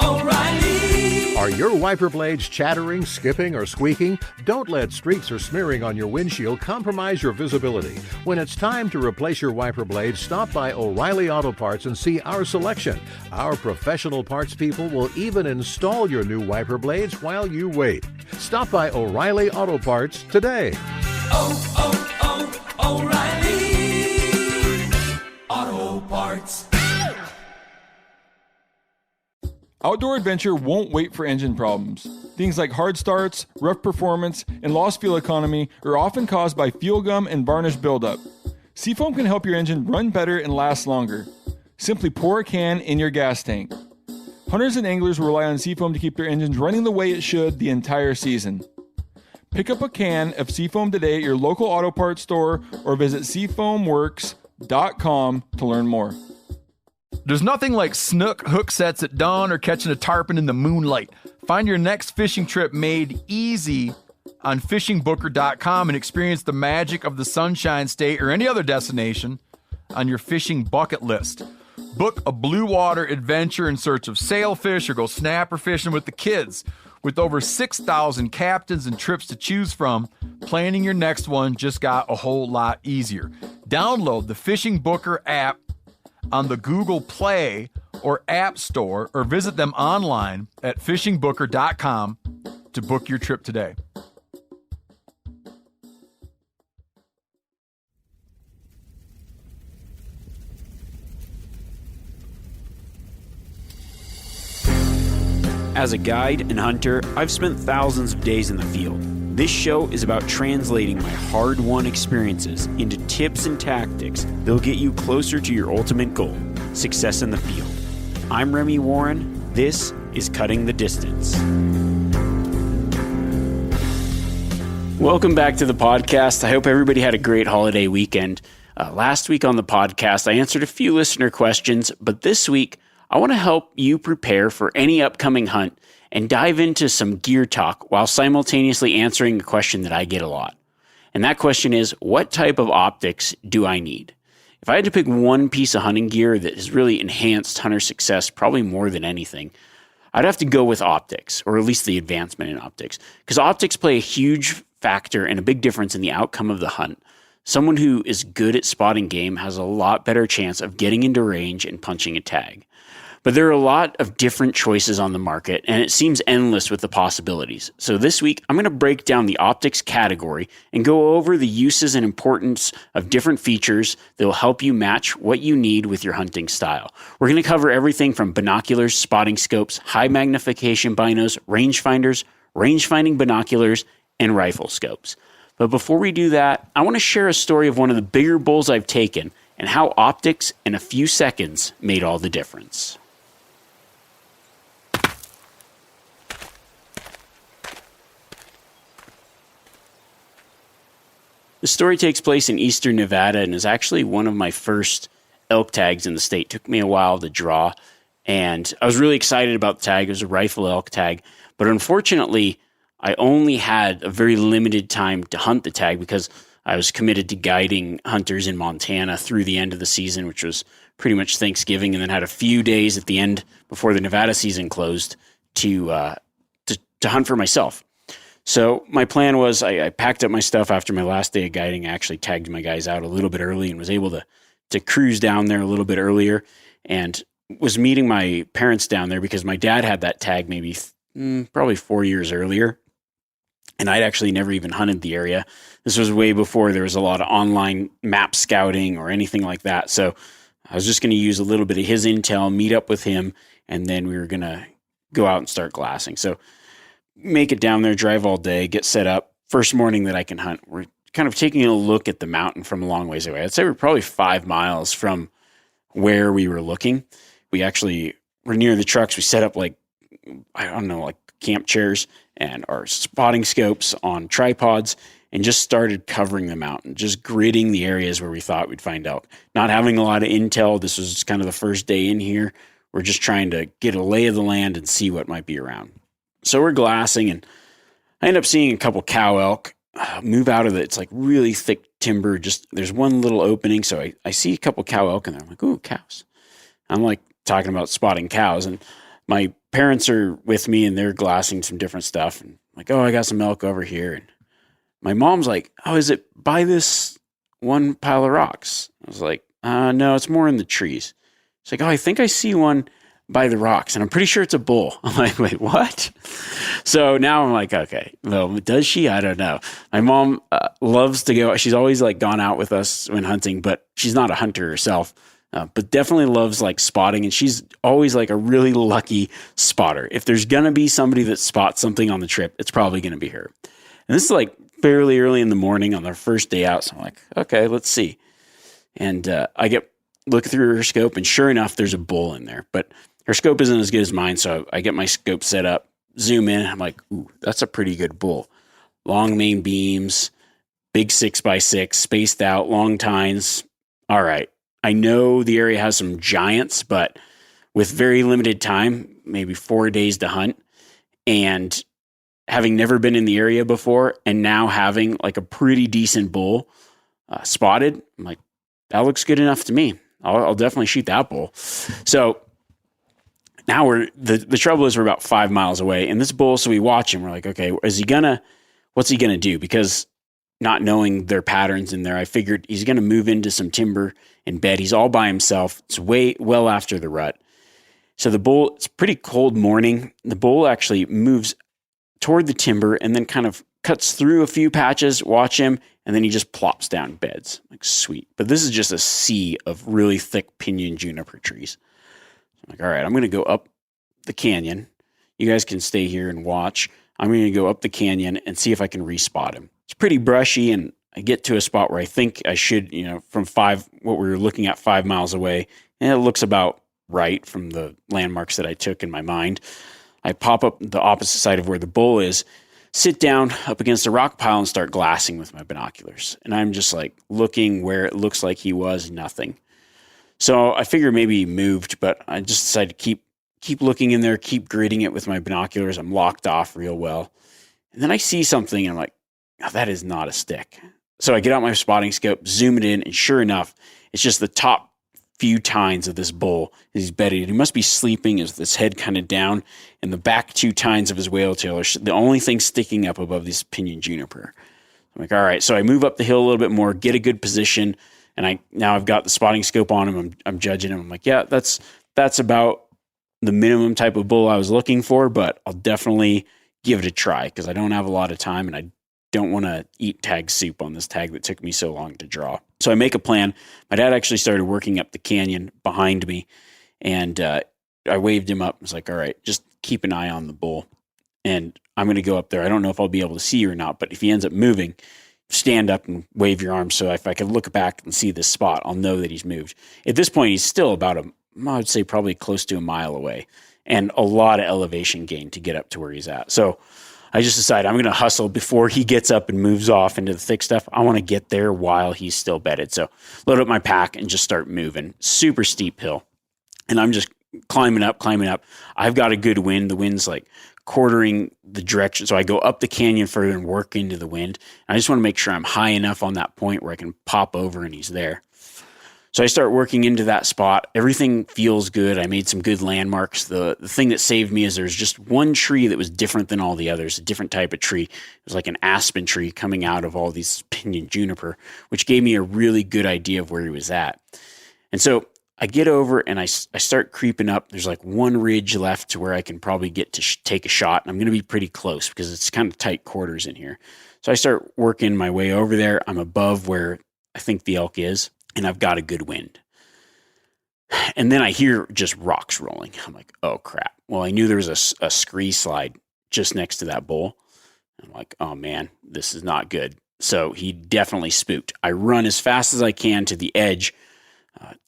O'Reilly. Are your wiper blades chattering, skipping, or squeaking? Don't let streaks or smearing on your windshield compromise your visibility. When it's time to replace your wiper blades, stop by O'Reilly Auto Parts and see our selection. Our professional parts people will even install your new wiper blades while you wait. Stop by O'Reilly Auto Parts today. O'Reilly Auto Parts. Outdoor adventure won't wait for engine problems. Things like hard starts, rough performance, and lost fuel economy are often caused by fuel gum and varnish buildup. Seafoam can help your engine run better and last longer. Simply pour a can in your gas tank. Hunters and anglers rely on Seafoam to keep their engines running the way it should the entire season. Pick up a can of Seafoam today at your local auto parts store or visit seafoamworks.com to learn more. There's nothing like snook hook sets at dawn or catching a tarpon in the moonlight. Find your next fishing trip made easy on fishingbooker.com and experience the magic of the Sunshine State or any other destination on your fishing bucket list. Book a blue water adventure in search of sailfish or go snapper fishing with the kids. With over 6,000 captains and trips to choose from, planning your next one just got a whole lot easier. Download the Fishing Booker app on the Google Play or App Store, or visit them online at fishingbooker.com to book your trip today. As a guide and hunter, I've spent thousands of days in the field. This show is about translating my hard-won experiences into tips and tactics that'll get you closer to your ultimate goal, success in the field. I'm Remy Warren. This is Cutting the Distance. Welcome back to the podcast. I hope everybody had a great holiday weekend. Last week on the podcast, I answered a few listener questions, but this week, I want to help you prepare for any upcoming hunt and dive into some gear talk while simultaneously answering a question that I get a lot. And that question is, what type of optics do I need? If I had to pick one piece of hunting gear that has really enhanced hunter success, probably more than anything, I'd have to go with optics, or at least the advancement in optics, because optics play a huge factor and a big difference in the outcome of the hunt. Someone who is good at spotting game has a lot better chance of getting into range and punching a tag. But there are a lot of different choices on the market, and it seems endless with the possibilities. So this week, I'm going to break down the optics category and go over the uses and importance of different features that will help you match what you need with your hunting style. We're going to cover everything from binoculars, spotting scopes, high magnification binos, rangefinders, range-finding binoculars, and rifle scopes. But before we do that, I want to share a story of one of the bigger bulls I've taken and how optics in a few seconds made all the difference. The story takes place in eastern Nevada and is actually one of my first elk tags in the state. It took me a while to draw, and I was really excited about the tag. It was a rifle elk tag, but unfortunately, I only had a very limited time to hunt the tag because I was committed to guiding hunters in Montana through the end of the season, which was pretty much Thanksgiving, and then had a few days at the end before the Nevada season closed to hunt for myself. So my plan was I packed up my stuff after my last day of guiding. I actually tagged my guys out a little bit early and was able to cruise down there a little bit earlier, and was meeting my parents down there because my dad had that tag maybe probably 4 years earlier, and I'd actually never even hunted the area. This was way before there was a lot of online map scouting or anything like that. So I was just going to use a little bit of his intel, meet up with him, and then we were going to go out and start glassing. So make it down there, drive all day, get set up. First morning that I can hunt, we're kind of taking a look at the mountain from a long ways away. I'd say we're probably 5 miles from where we were looking. We actually were near the trucks. We set up like camp chairs and our spotting scopes on tripods and just started covering the mountain, just gridding the areas where we thought we'd find elk. Not having a lot of intel. This was kind of the first day in here. We're just trying to get a lay of the land and see what might be around. So we're glassing, and I end up seeing a couple cow elk move out of it's like really thick timber. Just there's one little opening, so I see a couple cow elk, and I'm like, ooh, cows. I'm like, talking about spotting cows, and my parents are with me and they're glassing some different stuff. And I'm like, oh, I got some elk over here. And my mom's like, oh, is it by this one pile of rocks? I was like, no, it's more in the trees. She's like, oh, I think I see one by the rocks, and I'm pretty sure it's a bull. I'm like, wait, what? So now I'm like, okay, well, does she? I don't know. My mom loves to go. She's always like gone out with us when hunting, but she's not a hunter herself, but definitely loves like spotting. And she's always like a really lucky spotter. If there's going to be somebody that spots something on the trip, it's probably going to be her. And this is like fairly early in the morning on their first day out. So I'm like, okay, let's see. And I look through her scope, and sure enough, there's a bull in there, but her scope isn't as good as mine. So I get my scope set up, zoom in. I'm like, ooh, that's a pretty good bull. Long main beams, big 6x6, spaced out, long tines. All right. I know the area has some giants, but with very limited time, maybe 4 days to hunt, and having never been in the area before, and now having like a pretty decent bull spotted, I'm like, that looks good enough to me. I'll definitely shoot that bull. So now the trouble is we're about 5 miles away, and this bull, so we watch him. We're like, okay, what's he gonna do? Because not knowing their patterns in there, I figured he's gonna move into some timber and bed. He's all by himself. It's well after the rut. So the bull, it's a pretty cold morning. The bull actually moves toward the timber and then kind of cuts through a few patches, watch him, and then he just plops down beds. Like, sweet. But this is just a sea of really thick pinyon juniper trees. I'm like, all right, I'm going to go up the canyon. You guys can stay here and watch. I'm going to go up the canyon and see if I can respot him. It's pretty brushy, and I get to a spot where I think I should, from what we were looking at 5 miles away, and it looks about right from the landmarks that I took in my mind. I pop up the opposite side of where the bull is, sit down up against a rock pile, and start glassing with my binoculars. And I'm just like looking where it looks like he was, nothing. So I figured maybe he moved, but I just decided to keep looking in there, keep gritting it with my binoculars. I'm locked off real well. And then I see something, and I'm like, oh, that is not a stick. So I get out my spotting scope, zoom it in, and sure enough, it's just the top few tines of this bull. He's bedded. He must be sleeping with his head kind of down, and the back 2 tines of his whale tail are the only thing sticking up above this pinyon juniper. I'm like, all right. So I move up the hill a little bit more, get a good position, and now I've got the spotting scope on him. I'm judging him. I'm like, yeah, that's about the minimum type of bull I was looking for, but I'll definitely give it a try because I don't have a lot of time, and I don't want to eat tag soup on this tag that took me so long to draw. So I make a plan. My dad actually started working up the canyon behind me, and I waved him up. I was like, all right, just keep an eye on the bull, and I'm going to go up there. I don't know if I'll be able to see you or not, but if he ends up moving, stand up and wave your arm. So if I can look back and see this spot, I'll know that he's moved. At this point, he's still about I would say probably close to a mile away, and a lot of elevation gain to get up to where he's at. So I just decided I'm going to hustle before he gets up and moves off into the thick stuff. I want to get there while he's still bedded. So load up my pack and just start moving. Super steep hill. And I'm just climbing up. I've got a good wind. The wind's like quartering the direction. So I go up the canyon further and work into the wind. And I just want to make sure I'm high enough on that point where I can pop over and he's there. So I start working into that spot. Everything feels good. I made some good landmarks. The thing that saved me is there's just one tree that was different than all the others, a different type of tree. It was like an aspen tree coming out of all these pinyon juniper, which gave me a really good idea of where he was at. And so I get over and I start creeping up. There's like one ridge left to where I can probably get to take a shot. And I'm going to be pretty close because it's kind of tight quarters in here. So I start working my way over there. I'm above where I think the elk is, and I've got a good wind. And then I hear just rocks rolling. I'm like, oh crap. Well, I knew there was a scree slide just next to that bull. I'm like, oh man, this is not good. So he definitely spooked. I run as fast as I can to the edge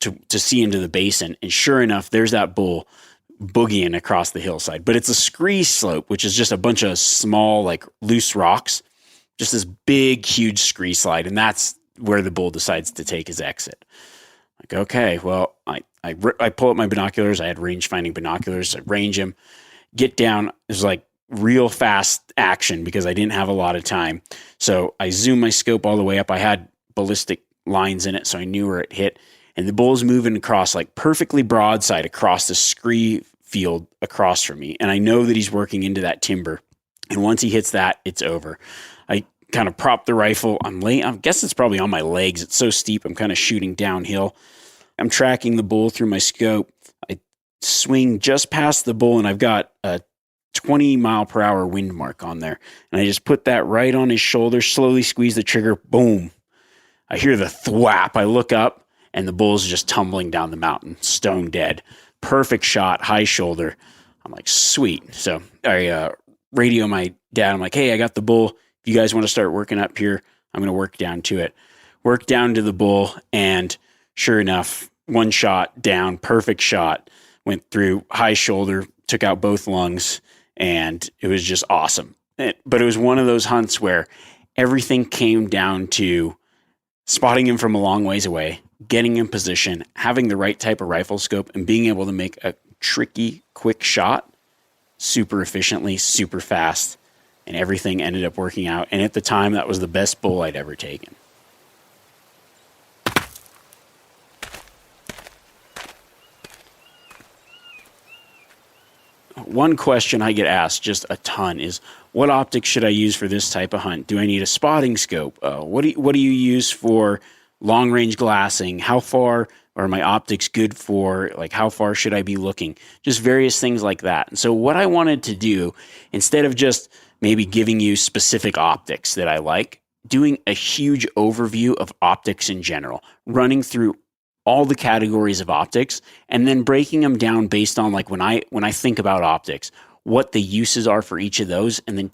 to see into the basin. And sure enough, there's that bull boogieing across the hillside. But it's a scree slope, which is just a bunch of small, like loose rocks. Just this big, huge scree slide. And that's where the bull decides to take his exit. Like, okay, well, I pull up my binoculars. I had range finding binoculars. I range him, get down. It was like real fast action because I didn't have a lot of time. So I zoom my scope all the way up. I had ballistic lines in it, so I knew where it hit. and the bull's moving across like perfectly broadside across the scree field across from me. And I know that he's working into that timber. And once he hits that, it's over. I kind of prop the rifle. I guess it's probably on my legs. It's so steep. I'm kind of shooting downhill. I'm tracking the bull through my scope. I swing just past the bull, and I've got a 20 mile per hour wind mark on there. And I just put that right on his shoulder, slowly squeeze the trigger. Boom. I hear the thwap. I look up, and the bull's just tumbling down the mountain, stone dead. Perfect shot, high shoulder. I'm like, sweet. So I radio my dad. I'm like, hey, I got the bull. If you guys want to start working up here, I'm going to work down to it. Work down to the bull, and sure enough, one shot down, perfect shot, went through high shoulder, took out both lungs, and it was just awesome. But it was one of those hunts where everything came down to spotting him from a long ways away, getting in position, having the right type of rifle scope, and being able to make a tricky, quick shot super efficiently, super fast, and everything ended up working out. And at the time, that was the best bull I'd ever taken. One question I get asked just a ton is, what optics should I use for this type of hunt? Do I need a spotting scope? What do you use for long range glassing? How far are my optics good for? Like, how far should I be looking? Just various things like that. And so what I wanted to do, instead of just maybe giving you specific optics that I like, doing a huge overview of optics in general, running through all the categories of optics, and then breaking them down based on, like, when I think about optics, what the uses are for each of those, and then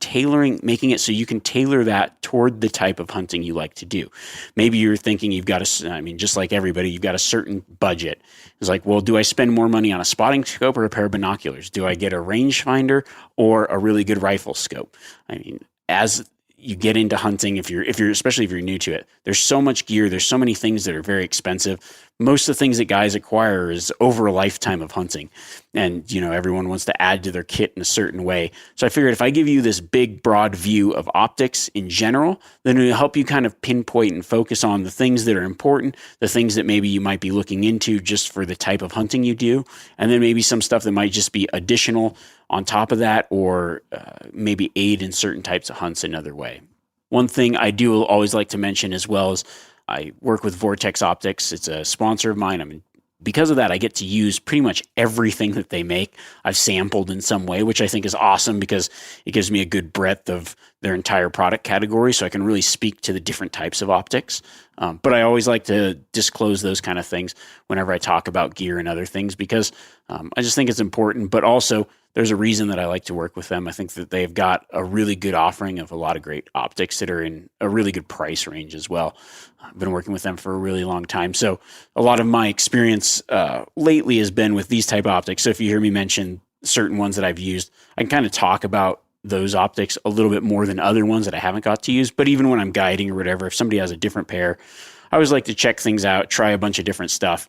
making it so you can tailor that toward the type of hunting you like to do. Maybe you're thinking just like everybody, you've got a certain budget. It's like, well, do I spend more money on a spotting scope or a pair of binoculars? Do I get a rangefinder or a really good rifle scope? I mean, as you get into hunting, especially if you're new to it, there's so much gear, there's so many things that are very expensive. Most of the things that guys acquire is over a lifetime of hunting. And, everyone wants to add to their kit in a certain way. So I figured if I give you this big, broad view of optics in general, then it'll help you kind of pinpoint and focus on the things that are important, the things that maybe you might be looking into just for the type of hunting you do, and then maybe some stuff that might just be additional on top of that, or maybe aid in certain types of hunts another way. One thing I do always like to mention as well is I work with Vortex Optics. It's a sponsor of mine. Because of that, I get to use pretty much everything that they make. I've sampled in some way, which I think is awesome because it gives me a good breadth of their entire product category, so I can really speak to the different types of optics. But I always like to disclose those kind of things whenever I talk about gear and other things, because I just think it's important. But also, there's a reason that I like to work with them. I think that they've got a really good offering of a lot of great optics that are in a really good price range as well. I've been working with them for a really long time. So a lot of my experience lately has been with these type of optics. So if you hear me mention certain ones that I've used, I can kind of talk about those optics a little bit more than other ones that I haven't got to use. But even when I'm guiding or whatever, if somebody has a different pair, I always like to check things out, try a bunch of different stuff.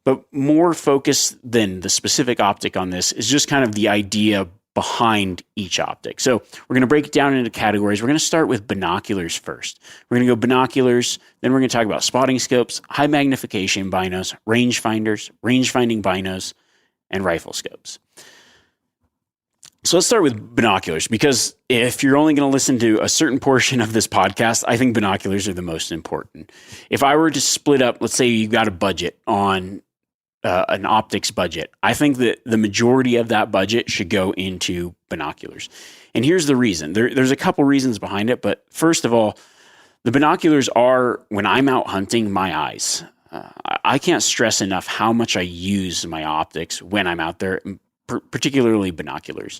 But more focused than the specific optic on this is just kind of the idea behind each optic. So we're going to break it down into categories. We're going to start with binoculars first. We're going to go binoculars, then we're going to talk about spotting scopes, high magnification binos, rangefinders, rangefinding binos, and rifle scopes. So let's start with binoculars, because if you're only going to listen to a certain portion of this podcast, I think binoculars are the most important. If I were to split up, let's say you've got a budget on an optics budget, I think that the majority of that budget should go into binoculars. And here's the reason. There's a couple reasons behind it, but first of all, the binoculars are, when I'm out hunting, my eyes. I can't stress enough how much I use my optics when I'm out there, particularly binoculars.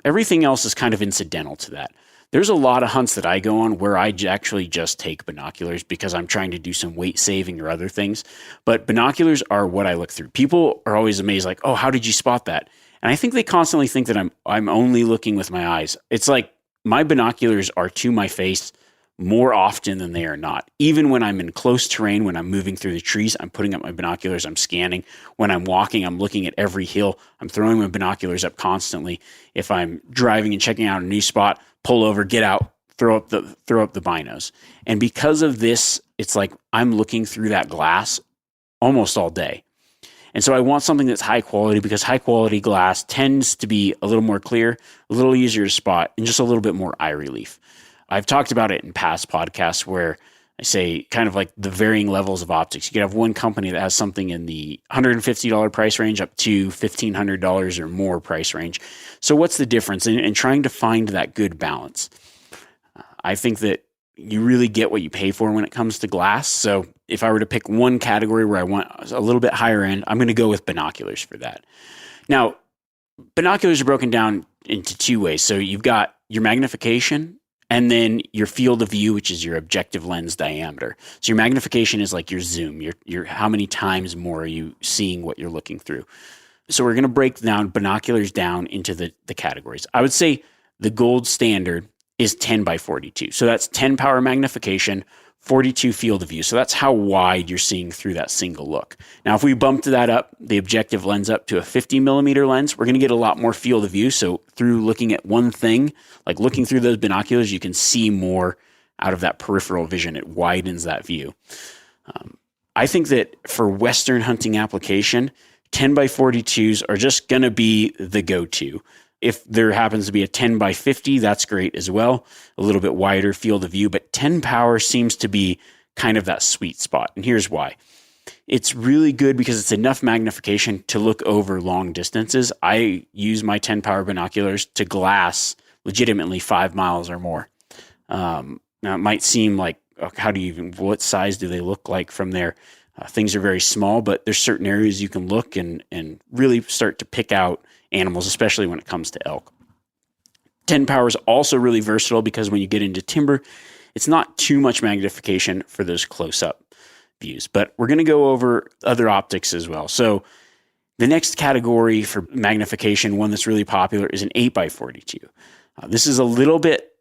Everything else is kind of incidental to that. There's a lot of hunts that I go on where I actually just take binoculars because I'm trying to do some weight saving or other things. But binoculars are what I look through. People are always amazed, like, oh, how did you spot that? And I think they constantly think that I'm only looking with my eyes. It's like my binoculars are to my face more often than they are not. Even when I'm in close terrain, when I'm moving through the trees, I'm putting up my binoculars, I'm scanning. When I'm walking, I'm looking at every hill. I'm throwing my binoculars up constantly. If I'm driving and checking out a new spot, pull over, get out, throw up the binos. And because of this, it's like I'm looking through that glass almost all day. And so I want something that's high quality because high quality glass tends to be a little more clear, a little easier to spot, and just a little bit more eye relief. I've talked about it in past podcasts where I say kind of like the varying levels of optics. You could have one company that has something in the $150 price range up to $1,500 or more price range. So what's the difference? And trying to find that good balance. I think that you really get what you pay for when it comes to glass. So if I were to pick one category where I want a little bit higher end, I'm going to go with binoculars for that. Now, binoculars are broken down into two ways. So you've got your magnification and then your field of view, which is your objective lens diameter. So your magnification is like your zoom, your how many times more are you seeing what you're looking through. So we're going to break down binoculars down into the categories. I would say the gold standard is 10 by 42. So that's 10 power magnification, 42 field of view. So that's how wide you're seeing through that single look. Now, if we bumped that up, the objective lens up to a 50 millimeter lens, we're going to get a lot more field of view. So through looking at one thing, like looking through those binoculars, you can see more out of that peripheral vision. It widens that view. I think that for Western hunting application, 10 by 42s are just going to be the go-to. If there happens to be a 10 by 50, that's great as well. A little bit wider field of view, but 10 power seems to be kind of that sweet spot. And here's why. It's really good because it's enough magnification to look over long distances. I use my 10 power binoculars to glass legitimately 5 miles or more. Now it might seem like, what size do they look like from there? Things are very small, but there's certain areas you can look and really start to pick out animals, especially when it comes to elk. 10 power is also really versatile because when you get into timber, it's not too much magnification for those close-up views. But we're going to go over other optics as well. So the next category for magnification, one that's really popular, is an 8 by 42. This is a little bit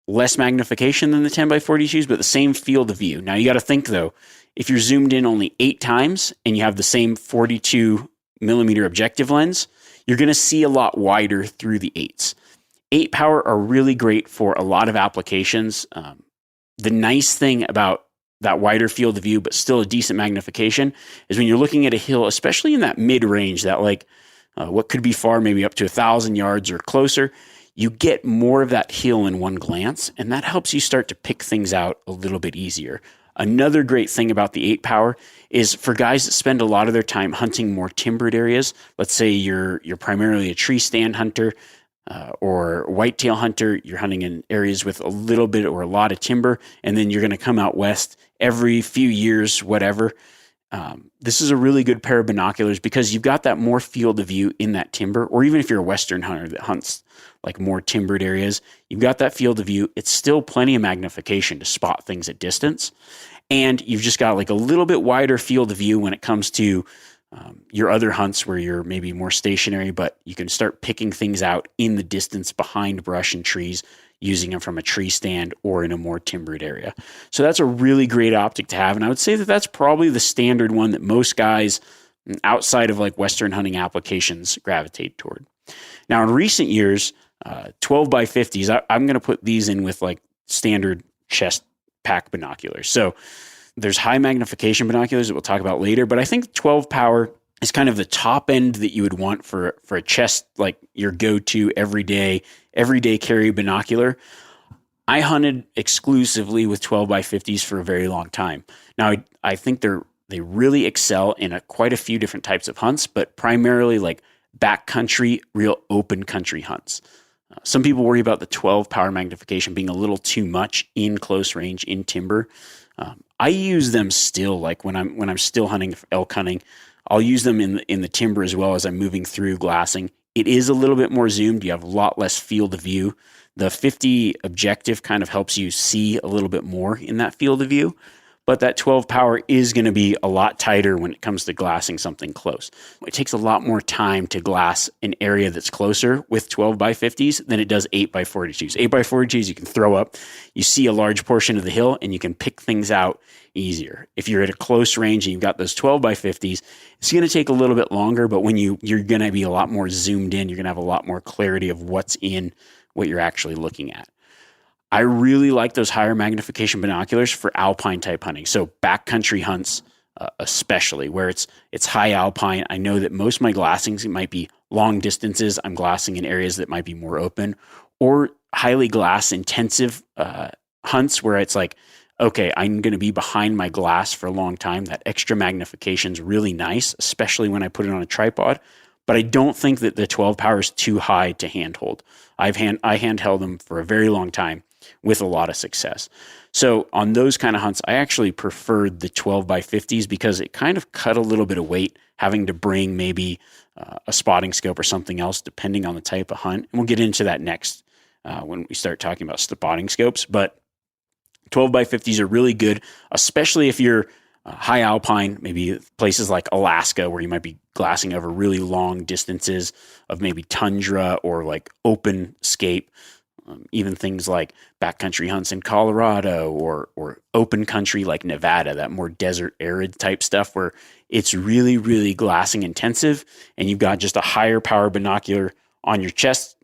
less magnification than the 10 by 42s, but the same field of view. Now you got to think though, if you're zoomed in only 8 times and you have the same 42 millimeter objective lens, you're going to see a lot wider through the 8s. 8 power are really great for a lot of applications. The nice thing about that wider field of view, but still a decent magnification, is when you're looking at a hill, especially in that mid-range, that what could be far, maybe up to 1,000 yards or closer, you get more of that hill in one glance, and that helps you start to pick things out a little bit easier. Another great thing about the 8 power is for guys that spend a lot of their time hunting more timbered areas. Let's say you're primarily a tree stand hunter or whitetail hunter. You're hunting in areas with a little bit or a lot of timber, and then you're going to come out west every few years, whatever. This is a really good pair of binoculars because you've got that more field of view in that timber, or even if you're a Western hunter that hunts like more timbered areas, you've got that field of view. It's still plenty of magnification to spot things at distance. And you've just got like a little bit wider field of view when it comes to your other hunts where you're maybe more stationary, but you can start picking things out in the distance behind brush and trees, using them from a tree stand or in a more timbered area. So that's a really great optic to have. And I would say that that's probably the standard one that most guys outside of like Western hunting applications gravitate toward. Now, in recent years, 12 by 50s, I'm going to put these in with like standard chest pack binoculars. So there's high magnification binoculars that we'll talk about later, but I think 12 power is kind of the top end that you would want for a chest, like your go-to everyday carry binocular. I hunted exclusively with 12 by 50s for a very long time. Now, I think they really excel in quite a few different types of hunts, but primarily like backcountry, real open country hunts. Some people worry about the 12 power magnification being a little too much in close range in timber. I use them still, like when I'm still hunting elk hunting, I'll use them in the timber as well as I'm moving through glassing. It is a little bit more zoomed. You have a lot less field of view. The 50 objective kind of helps you see a little bit more in that field of view, but that 12 power is going to be a lot tighter when it comes to glassing something close. It takes a lot more time to glass an area that's closer with 12 by 50s than it does 8 by 42s. 8 by 42s you can throw up, you see a large portion of the hill, and you can pick things out easier. If you're at a close range and you've got those 12 by 50s, it's going to take a little bit longer, but when you're going to be a lot more zoomed in, you're going to have a lot more clarity of what's in what you're actually looking at. I really like those higher magnification binoculars for alpine type hunting. So backcountry hunts, especially where it's high alpine. I know that most of my glassings might be long distances. I'm glassing in areas that might be more open, or highly glass intensive hunts where it's like, okay, I'm going to be behind my glass for a long time. That extra magnification is really nice, especially when I put it on a tripod. But I don't think that the 12 power is too high to handhold. I handheld them for a very long time with a lot of success. So on those kind of hunts, I actually preferred the 12 by 50s because it kind of cut a little bit of weight, having to bring maybe a spotting scope or something else, depending on the type of hunt. And we'll get into that next when we start talking about spotting scopes. But 12 by 50s are really good, especially if you're high alpine, maybe places like Alaska, where you might be glassing over really long distances of maybe tundra or like open scape. Even things like backcountry hunts in Colorado or open country like Nevada, that more desert arid type stuff where it's really, really glassing intensive, and you've got just a higher power binocular on your chest,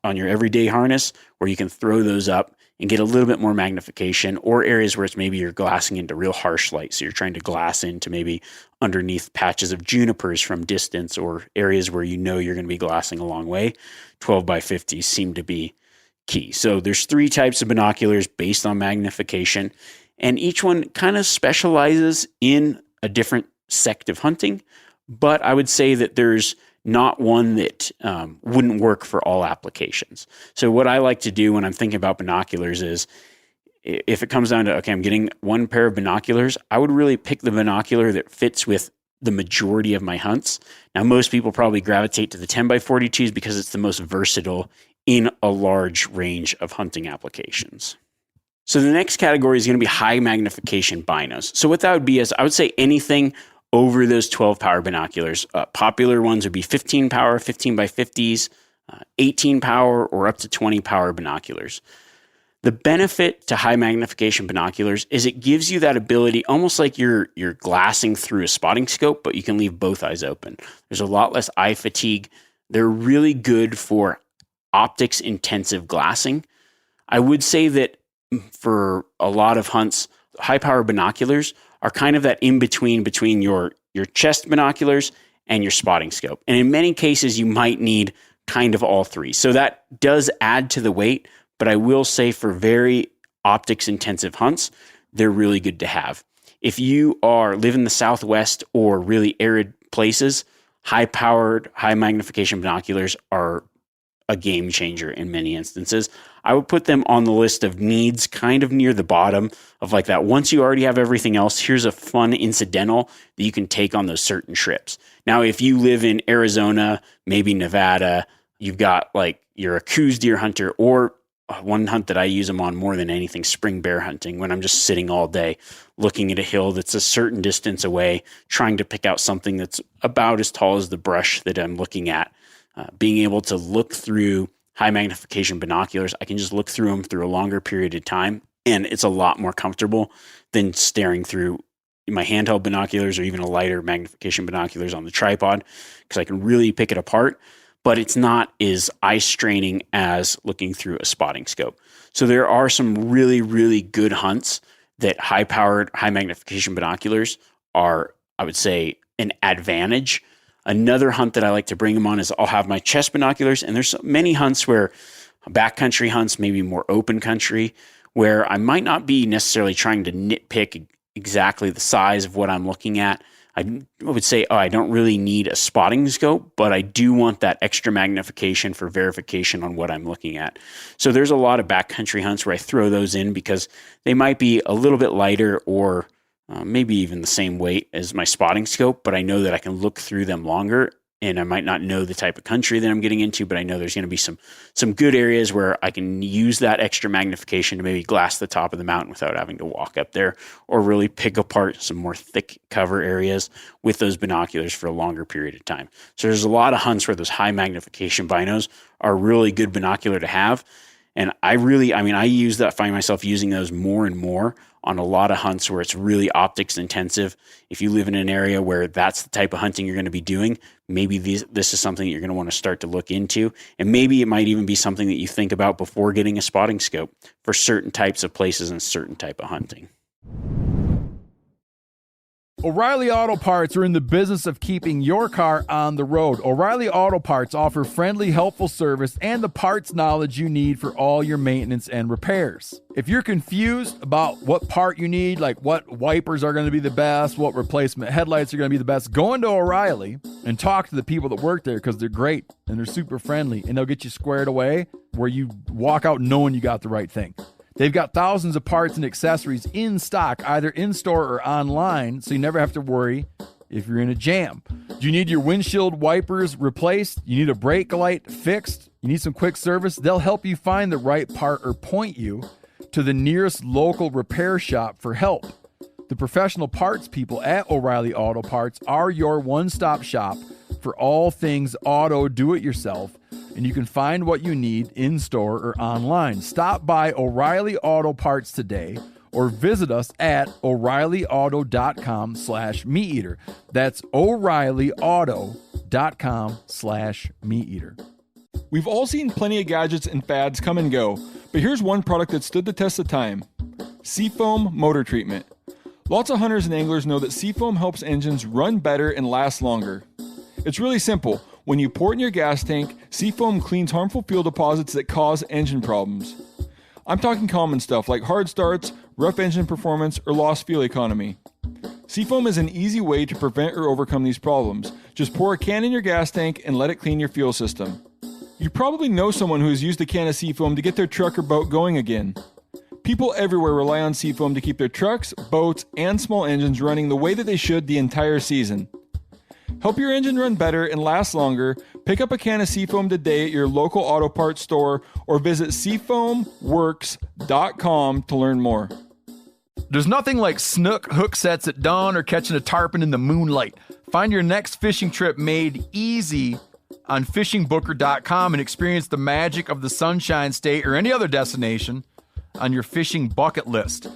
on your everyday harness, where you can throw those up and get a little bit more magnification, or areas where it's maybe you're glassing into real harsh light. So you're trying to glass into maybe underneath patches of junipers from distance, or areas where you know you're going to be glassing a long way. 12 by 50s seem to be key. So there's 3 types of binoculars based on magnification, and each one kind of specializes in a different sect of hunting. But I would say that there's not one that wouldn't work for all applications. So what I like to do when I'm thinking about binoculars is, if it comes down to, okay, I'm getting one pair of binoculars, I would really pick the binocular that fits with the majority of my hunts. Now, most people probably gravitate to the 10 by 42s because it's the most versatile in a large range of hunting applications. So the next category is going to be high magnification binos. So what that would be is, I would say anything over those 12 power binoculars. Popular ones would be 15 power, 15 by 50s, 18 power, or up to 20 power binoculars. The benefit to high magnification binoculars is it gives you that ability, almost like you're glassing through a spotting scope, but you can leave both eyes open. There's a lot less eye fatigue. They're really good for optics intensive glassing. I would say that for a lot of hunts, high power binoculars are kind of that in between your chest binoculars and your spotting scope. And in many cases, you might need kind of all 3. So that does add to the weight, but I will say for very optics intensive hunts, they're really good to have. If you live in the Southwest or really arid places, high powered, high magnification binoculars are a game changer in many instances. I would put them on the list of needs kind of near the bottom of like that. Once you already have everything else, here's a fun incidental that you can take on those certain trips. Now, if you live in Arizona, maybe Nevada, you've got like, you're a Coues deer hunter, or one hunt that I use them on more than anything, spring bear hunting, when I'm just sitting all day looking at a hill that's a certain distance away, trying to pick out something that's about as tall as the brush that I'm looking at. Being able to look through high magnification binoculars, I can just look through them through a longer period of time, and it's a lot more comfortable than staring through my handheld binoculars or even a lighter magnification binoculars on the tripod, because I can really pick it apart, but it's not as eye straining as looking through a spotting scope. So there are some really, really good hunts that high powered, high magnification binoculars are, I would say, an advantage. Another hunt that I like to bring them on is I'll have my chest binoculars, and there's many hunts where backcountry hunts, maybe more open country, where I might not be necessarily trying to nitpick exactly the size of what I'm looking at. I would say, I don't really need a spotting scope, but I do want that extra magnification for verification on what I'm looking at. So there's a lot of backcountry hunts where I throw those in because they might be a little bit lighter or maybe even the same weight as my spotting scope, but I know that I can look through them longer, and I might not know the type of country that I'm getting into, but I know there's going to be some good areas where I can use that extra magnification to maybe glass the top of the mountain without having to walk up there, or really pick apart some more thick cover areas with those binoculars for a longer period of time. So there's a lot of hunts where those high magnification binos are really good binocular to have. And I find myself using those more and more on a lot of hunts where it's really optics intensive. If you live in an area where that's the type of hunting you're going to be doing, maybe this is something that you're going to want to start to look into. And maybe it might even be something that you think about before getting a spotting scope for certain types of places and certain type of hunting. O'Reilly Auto Parts are in the business of keeping your car on the road. O'Reilly Auto Parts offer friendly, helpful service and the parts knowledge you need for all your maintenance and repairs. If you're confused about what part you need, like what wipers are going to be the best, what replacement headlights are going to be the best, go into O'Reilly and talk to the people that work there because they're great and they're super friendly and they'll get you squared away where you walk out knowing you got the right thing. They've got thousands of parts and accessories in stock, either in-store or online, so you never have to worry if you're in a jam. Do you need your windshield wipers replaced? You need a brake light fixed? You need some quick service? They'll help you find the right part or point you to the nearest local repair shop for help. The professional parts people at O'Reilly Auto Parts are your one-stop shop for all things auto do-it-yourself, and you can find what you need in-store or online. Stop by O'Reilly Auto Parts today or visit us at O'ReillyAuto.com/MeatEater. That's O'ReillyAuto.com/MeatEater. We've all seen plenty of gadgets and fads come and go, but here's one product that stood the test of time: Seafoam Motor Treatment. Lots of hunters and anglers know that Seafoam helps engines run better and last longer. It's really simple. When you pour it in your gas tank, Seafoam cleans harmful fuel deposits that cause engine problems. I'm talking common stuff like hard starts, rough engine performance, or lost fuel economy. Seafoam is an easy way to prevent or overcome these problems. Just pour a can in your gas tank and let it clean your fuel system. You probably know someone who has used a can of Seafoam to get their truck or boat going again. People everywhere rely on Seafoam to keep their trucks, boats, and small engines running the way that they should the entire season. Help your engine run better and last longer. Pick up a can of Seafoam today at your local auto parts store or visit SeafoamWorks.com to learn more. There's nothing like snook hook sets at dawn or catching a tarpon in the moonlight. Find your next fishing trip made easy on fishingbooker.com and experience the magic of the Sunshine State or any other destination on your fishing bucket list.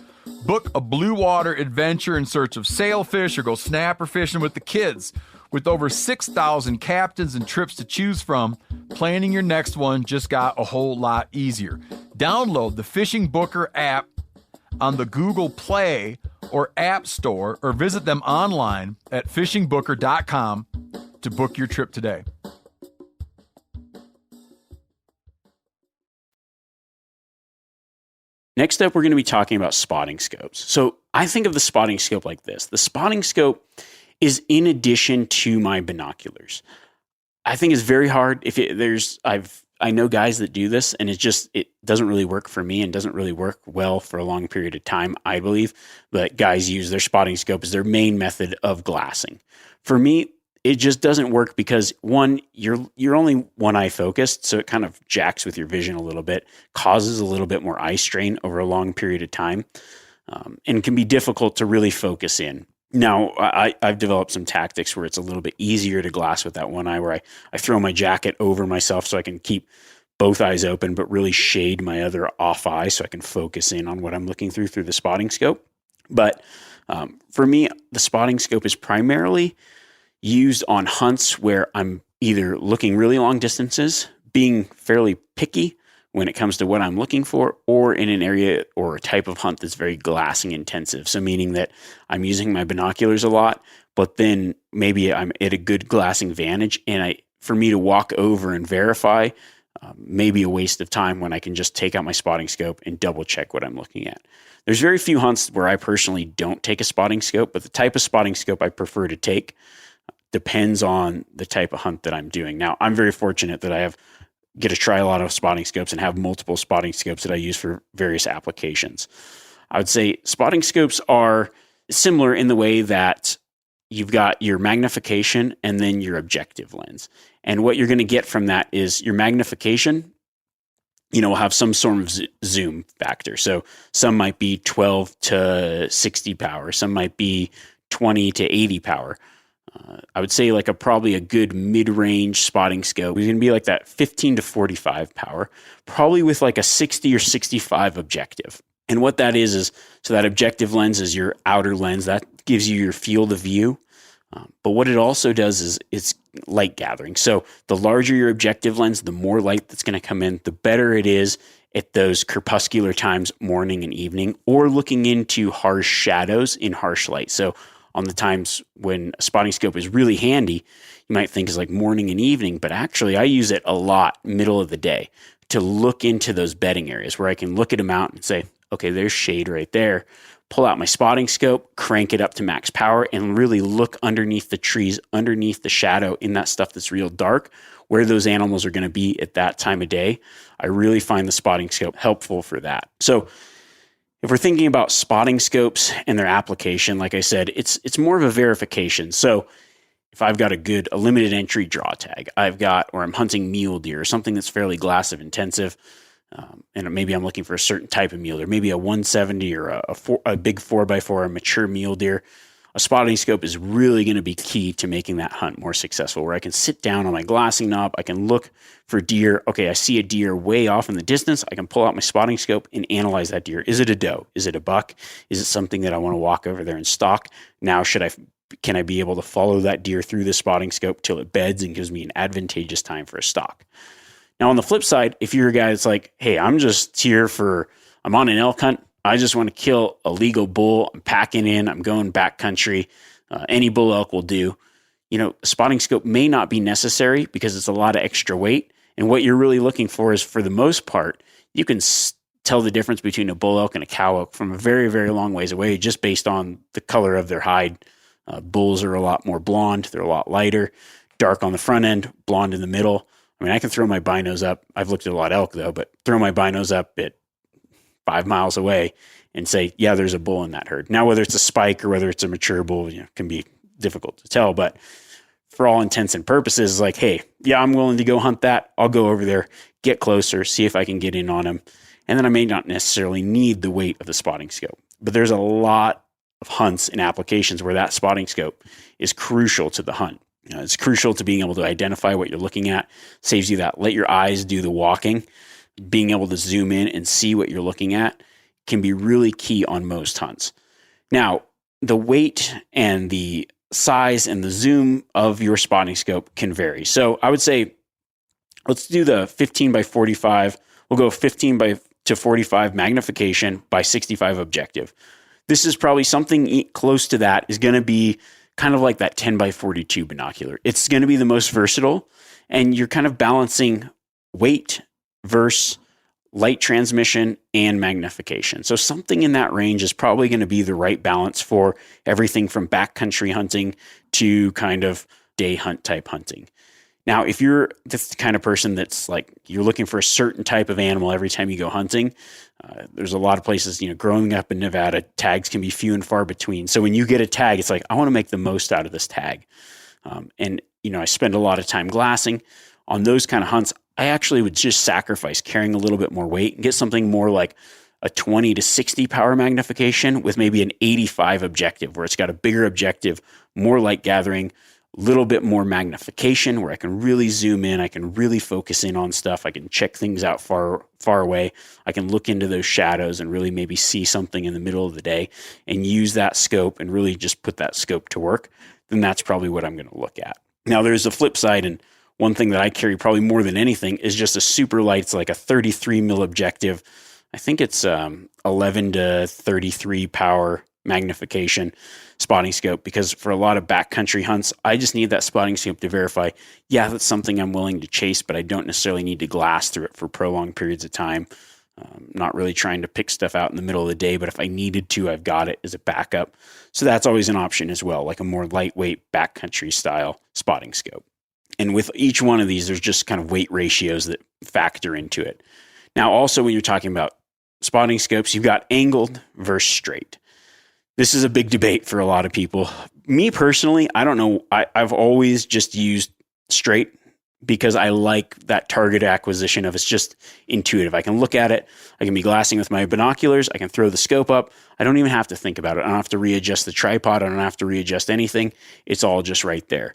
Book a blue water adventure in search of sailfish or go snapper fishing with the kids. With over 6,000 captains and trips to choose from, planning your next one just got a whole lot easier. Download the Fishing Booker app on the Google Play or App Store or visit them online at fishingbooker.com to book your trip today. Next up, we're going to be talking about spotting scopes. So I think of the spotting scope like this. The spotting scope is in addition to my binoculars. I think it's very hard. I know guys that do this, and it doesn't really work for me and doesn't really work well for a long period of time, I believe. But guys use their spotting scope as their main method of glassing. For me, it just doesn't work because, one, you're only one eye focused, so it kind of jacks with your vision a little bit, causes a little bit more eye strain over a long period of time, and can be difficult to really focus in. Now, I've developed some tactics where it's a little bit easier to glass with that one eye, where I throw my jacket over myself so I can keep both eyes open, but really shade my other off eye so I can focus in on what I'm looking through the spotting scope. But for me, the spotting scope is primarily used on hunts where I'm either looking really long distances, being fairly picky when it comes to what I'm looking for, or in an area or a type of hunt that's very glassing intensive. So meaning that I'm using my binoculars a lot, but then maybe I'm at a good glassing vantage, and for me to walk over and verify may be a waste of time when I can just take out my spotting scope and double check what I'm looking at. There's very few hunts where I personally don't take a spotting scope, but the type of spotting scope I prefer to take depends on the type of hunt that I'm doing. Now, I'm very fortunate that get to try a lot of spotting scopes and have multiple spotting scopes that I use for various applications. I would say spotting scopes are similar in the way that you've got your magnification and then your objective lens. And what you're going to get from that is your magnification, will have some sort of zoom factor. So some might be 12 to 60 power. Some might be 20 to 80 power. I would say probably a good mid-range spotting scope is going to be like that 15 to 45 power, probably with like a 60 or 65 objective. And what that is so that objective lens is your outer lens. That gives you your field of view. But what it also does is it's light gathering. So the larger your objective lens, the more light that's going to come in, the better it is at those crepuscular times, morning and evening, or looking into harsh shadows in harsh light. So on the times when a spotting scope is really handy, you might think is like morning and evening, but actually I use it a lot middle of the day to look into those bedding areas where I can look at them out and say, okay, there's shade right there. Pull out my spotting scope, crank it up to max power, and really look underneath the trees, underneath the shadow in that stuff that's real dark, where those animals are going to be at that time of day. I really find the spotting scope helpful for that. So if we're thinking about spotting scopes and their application, like I said, it's more of a verification. So if I've got a limited entry draw tag, or I'm hunting mule deer or something that's fairly glassive intensive, and maybe I'm looking for a certain type of mule deer, maybe a 170 or a big 4x4, a mature mule deer, a spotting scope is really going to be key to making that hunt more successful, where I can sit down on my glassing knob, I can look for deer. Okay, I see a deer way off in the distance. I can pull out my spotting scope and analyze that deer. Is it a doe? Is it a buck? Is it something that I want to walk over there and stalk? Now, can I be able to follow that deer through the spotting scope till it beds and gives me an advantageous time for a stalk? Now, on the flip side, if you're a guy that's like, hey, I'm on an elk hunt, I just want to kill a legal bull, I'm packing in, I'm going backcountry, any bull elk will do. A spotting scope may not be necessary because it's a lot of extra weight. And what you're really looking for is, for the most part, you can tell the difference between a bull elk and a cow elk from a very, very long ways away, just based on the color of their hide. Bulls are a lot more blonde. They're a lot lighter, dark on the front end, blonde in the middle. I mean, I can throw my binos up. I've looked at a lot of elk though, but throw my binos up at 5 miles away and say, yeah, there's a bull in that herd. Now, whether it's a spike or whether it's a mature bull, can be difficult to tell, but for all intents and purposes, like, hey, yeah, I'm willing to go hunt that. I'll go over there, get closer, see if I can get in on him. And then I may not necessarily need the weight of the spotting scope, but there's a lot of hunts and applications where that spotting scope is crucial to the hunt. It's crucial to being able to identify what you're looking at, saves you that let your eyes do the walking. Being able to zoom in and see what you're looking at can be really key on most hunts. Now, the weight and the size and the zoom of your spotting scope can vary. So I would say, let's do the 15 by 45. We'll go 15 by to 45 magnification by 65 objective. This is probably something close to that is going to be kind of like that 10 by 42 binocular. It's going to be the most versatile, and you're kind of balancing weight versus light transmission and magnification. So something in that range is probably going to be the right balance for everything from backcountry hunting to kind of day hunt type hunting. Now, if you're the kind of person that's like, you're looking for a certain type of animal every time you go hunting, there's a lot of places, growing up in Nevada, tags can be few and far between. So when you get a tag, it's like, I want to make the most out of this tag. And I spend a lot of time glassing. On those kind of hunts, I actually would just sacrifice carrying a little bit more weight and get something more like a 20 to 60 power magnification with maybe an 85 objective, where it's got a bigger objective, more light gathering, a little bit more magnification, where I can really zoom in, I can really focus in on stuff, I can check things out far away, I can look into those shadows and really maybe see something in the middle of the day and use that scope and really just put that scope to work. Then that's probably what I'm going to look at. Now, there's a flip side, and one thing that I carry probably more than anything is just a super light. It's like a 33 mil objective. I think it's 11 to 33 power magnification spotting scope, because for a lot of backcountry hunts, I just need that spotting scope to verify, yeah, that's something I'm willing to chase, but I don't necessarily need to glass through it for prolonged periods of time. Not really trying to pick stuff out in the middle of the day, but if I needed to, I've got it as a backup. So that's always an option as well, like a more lightweight backcountry style spotting scope. And with each one of these, there's just kind of weight ratios that factor into it. Now, also when you're talking about spotting scopes, you've got angled versus straight. This is a big debate for a lot of people. Me personally, I don't know. I've always just used straight because I like that target acquisition of it's just intuitive. I can look at it. I can be glassing with my binoculars. I can throw the scope up. I don't even have to think about it. I don't have to readjust the tripod. I don't have to readjust anything. It's all just right there.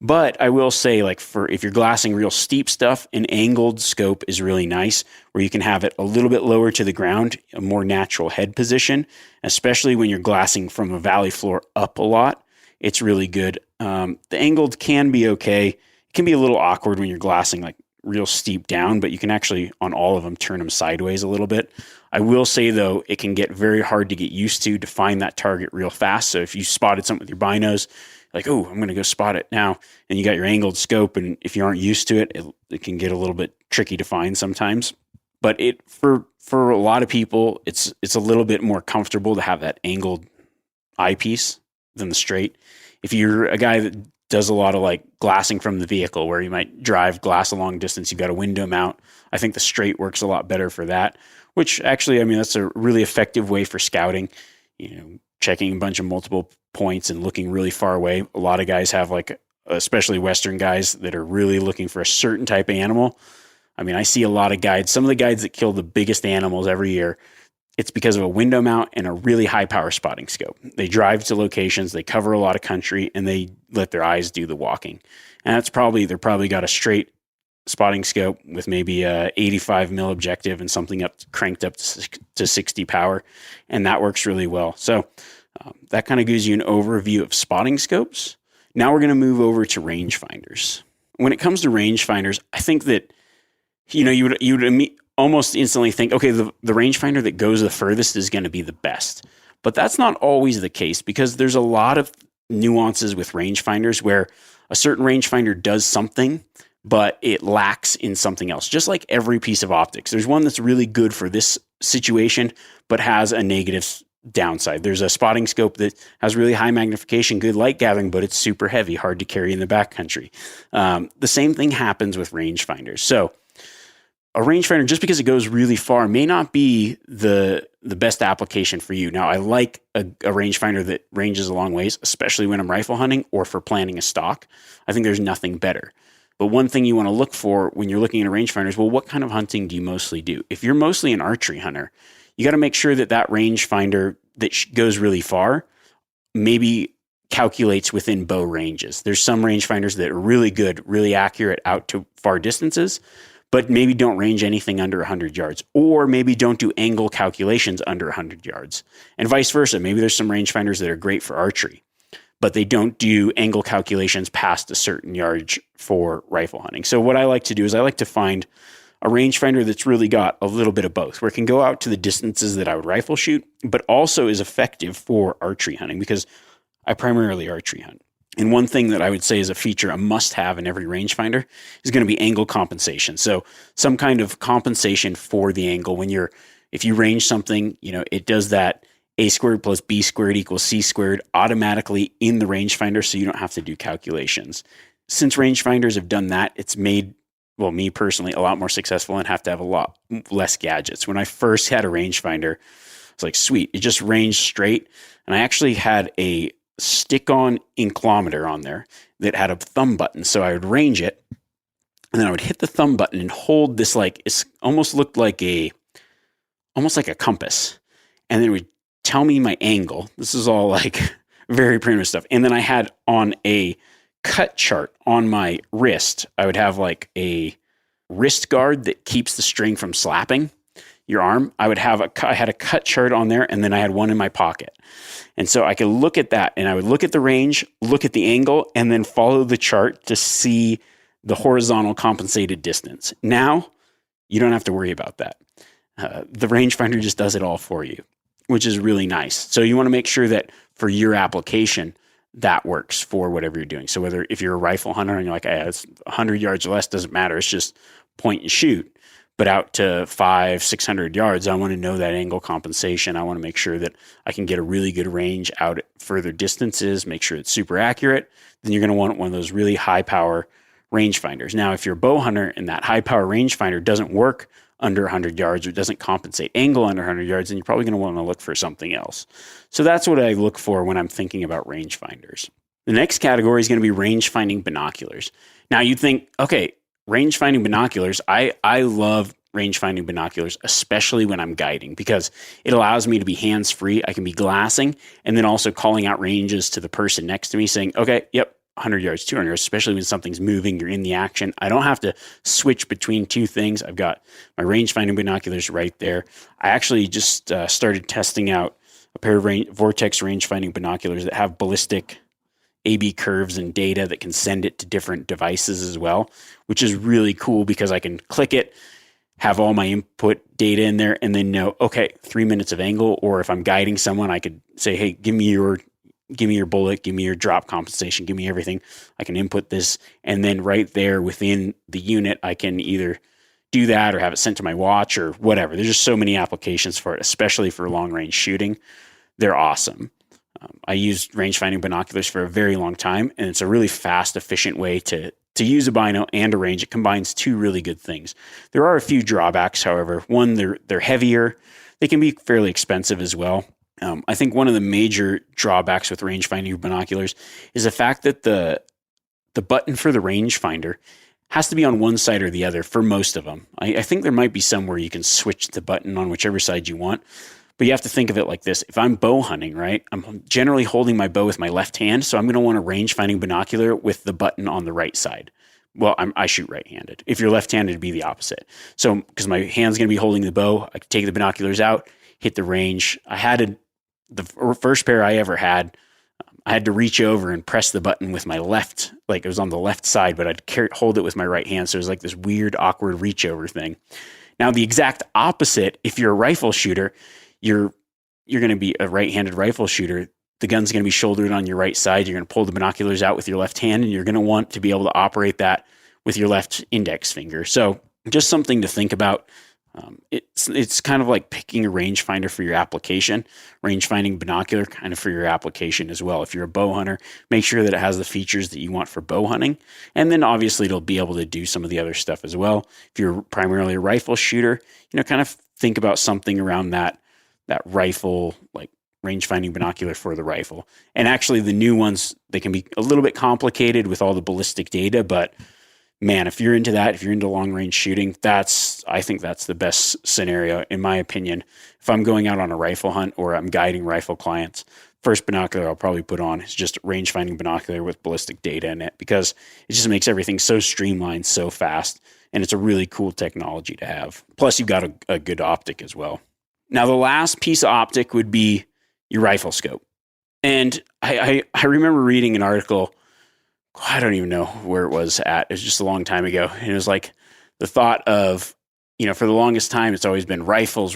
But I will say, like, if you're glassing real steep stuff, an angled scope is really nice, where you can have it a little bit lower to the ground, a more natural head position, especially when you're glassing from a valley floor up a lot. It's really good. The angled can be okay. It can be a little awkward when you're glassing like real steep down, but you can actually, on all of them, turn them sideways a little bit. I will say, though, it can get very hard to get used to find that target real fast. So if you spotted something with your binos, like, oh, I'm going to go spot it now, and you got your angled scope, and if you aren't used to it, it can get a little bit tricky to find sometimes. But for a lot of people, it's a little bit more comfortable to have that angled eyepiece than the straight. If you're a guy that does a lot of like glassing from the vehicle, where you might drive glass a long distance, you've got a window mount, I think the straight works a lot better for that, which actually, I mean, that's a really effective way for scouting, checking a bunch of multiple points and looking really far away. A lot of guys have, like, especially Western guys, that are really looking for a certain type of animal. I mean, I see a lot of guides, some of the guides that kill the biggest animals every year, it's because of a window mount and a really high power spotting scope. They drive to locations, they cover a lot of country, and they let their eyes do the walking. And they're probably got a straight spotting scope with maybe a 85 mil objective and something cranked up to 60 power. And that works really well. So that kind of gives you an overview of spotting scopes. Now we're going to move over to rangefinders. When it comes to rangefinders, I think that, you would almost instantly think, okay, the rangefinder that goes the furthest is going to be the best. But that's not always the case, because there's a lot of nuances with rangefinders where a certain rangefinder does something, but it lacks in something else. Just like every piece of optics, there's one that's really good for this situation, but has a negative downside. There's a spotting scope that has really high magnification, good light gathering, but it's super heavy, hard to carry in the backcountry. The same thing happens with rangefinders. So a rangefinder, just because it goes really far, may not be the best application for you. Now, I like a rangefinder that ranges a long ways, especially when I'm rifle hunting or for planting a stock. I think there's nothing better. But one thing you want to look for when you're looking at a rangefinder is, well, what kind of hunting do you mostly do? If you're mostly an archery hunter, you got to make sure that rangefinder that goes really far maybe calculates within bow ranges. There's some rangefinders that are really good, really accurate out to far distances, but maybe don't range anything under 100 yards, or maybe don't do angle calculations under 100 yards, and vice versa. Maybe there's some rangefinders that are great for archery, but they don't do angle calculations past a certain yardage for rifle hunting. So what I like to do is I like to find a rangefinder that's really got a little bit of both, where it can go out to the distances that I would rifle shoot, but also is effective for archery hunting, because I primarily archery hunt. And one thing that I would say is a feature, a must-have in every rangefinder, is going to be angle compensation. So some kind of compensation for the angle. If you range something, it does that a squared plus b squared equals c squared automatically in the rangefinder, so you don't have to do calculations. Since rangefinders have done that, it's made, well, me personally, a lot more successful and have to have a lot less gadgets. When I first had a rangefinder, it's like, sweet, it just ranged straight. And I actually had a stick-on inclometer on there that had a thumb button. So I would range it, and then I would hit the thumb button and hold this, like, it almost looked like almost like a compass. And then it would tell me my angle. This is all like very primitive stuff. And then I had on a cut chart on my wrist, I would have like a wrist guard that keeps the string from slapping your arm. I had a cut chart on there, and then I had one in my pocket. And so I could look at that, and I would look at the range, look at the angle, and then follow the chart to see the horizontal compensated distance. Now, you don't have to worry about that. The rangefinder just does it all for you, which is really nice. So you want to make sure that for your application, that works for whatever you're doing. So if you're a rifle hunter and you're like, hey, it's 100 yards or less, doesn't matter. It's just point and shoot. But out to 500-600 yards, I want to know that angle compensation. I want to make sure that I can get a really good range out at further distances, make sure it's super accurate. Then you're going to want one of those really high power rangefinders. Now, if you're a bow hunter and that high power rangefinder doesn't work under 100 yards or doesn't compensate angle under 100 yards, then you're probably going to want to look for something else. So that's what I look for when I'm thinking about rangefinders. The next category is going to be range-finding binoculars. Now, you'd think, okay, range-finding binoculars, I love range-finding binoculars, especially when I'm guiding, because it allows me to be hands-free. I can be glassing and then also calling out ranges to the person next to me saying, okay, yep, 100 yards, 200 yards, especially when something's moving, you're in the action. I don't have to switch between two things. I've got my range-finding binoculars right there. I actually just started testing out a pair of Vortex range-finding binoculars that have ballistic A/B curves and data that can send it to different devices as well, which is really cool because I can click it, have all my input data in there, and then know, okay, 3 minutes of angle. Or if I'm guiding someone, I could say, hey, give me your bullet, give me your drop compensation, give me everything. I can input this, and then right there within the unit, I can either do that or have it sent to my watch or whatever. There's just so many applications for it, especially for long range shooting. They're awesome. I used range-finding binoculars for a very long time, and it's a really fast, efficient way to use a bino and a range. It combines two really good things. There are a few drawbacks, however. One, they're heavier. They can be fairly expensive as well. I think one of the major drawbacks with range-finding binoculars is the fact that the button for the rangefinder has to be on one side or the other for most of them. I think there might be some where you can switch the button on whichever side you want. But you have to think of it like this. If I'm bow hunting, right, I'm generally holding my bow with my left hand, so I'm going to want a range-finding binocular with the button on the right side. Well, I shoot right-handed. If you're left-handed, it'd be the opposite. So because my hand's going to be holding the bow, I can take the binoculars out, hit the range. The first pair I ever had, I had to reach over and press the button with my left, like it was on the left side, but I'd hold it with my right hand. So it was like this weird, awkward reach-over thing. Now, the exact opposite, if you're a rifle shooter, you're going to be a right-handed rifle shooter. The gun's going to be shouldered on your right side. You're going to pull the binoculars out with your left hand, and you're going to want to be able to operate that with your left index finger. So just something to think about. It's kind of like picking a rangefinder for your application, range-finding binocular kind of for your application as well. If you're a bow hunter, make sure that it has the features that you want for bow hunting. And then obviously it'll be able to do some of the other stuff as well. If you're primarily a rifle shooter, kind of think about something around that rifle, like range-finding binocular for the rifle. And actually the new ones, they can be a little bit complicated with all the ballistic data, but man, if you're into that, if you're into long-range shooting, I think that's the best scenario, in my opinion. If I'm going out on a rifle hunt or I'm guiding rifle clients, first binocular I'll probably put on is just range-finding binocular with ballistic data in it, because it just makes everything so streamlined, so fast, and it's a really cool technology to have. Plus, you've got a good optic as well. Now, the last piece of optic would be your rifle scope. And I remember reading an article, I don't even know where it was at. It was just a long time ago. And it was like the thought of, for the longest time, it's always been rifles.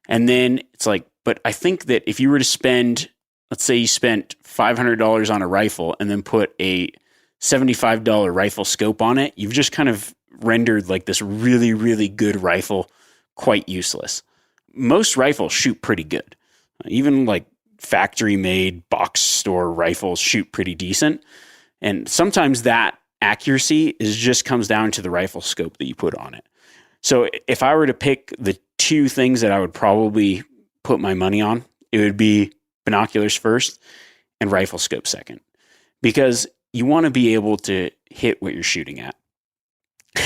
And then it's like, but I think that if you were to spend, let's say you spent $500 on a rifle and then put a $75 rifle scope on it, you've just kind of rendered like this really, really good rifle quite useless. Most rifles shoot pretty good. Even like factory-made box store rifles shoot pretty decent. And sometimes that accuracy just comes down to the rifle scope that you put on it. So if I were to pick the two things that I would probably put my money on, it would be binoculars first and rifle scope second. Because you want to be able to hit what you're shooting at.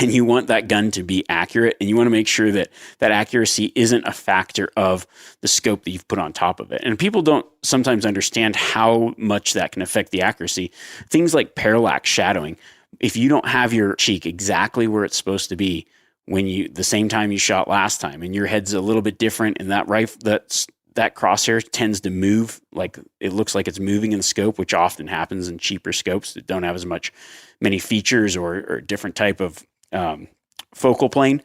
And you want that gun to be accurate, and you want to make sure that that accuracy isn't a factor of the scope that you've put on top of it. And people don't sometimes understand how much that can affect the accuracy. Things like parallax shadowing. If you don't have your cheek exactly where it's supposed to be the same time you shot last time, and your head's a little bit different, and that crosshair tends to move, like it looks like it's moving in the scope, which often happens in cheaper scopes that don't have as many features or different type of focal plane,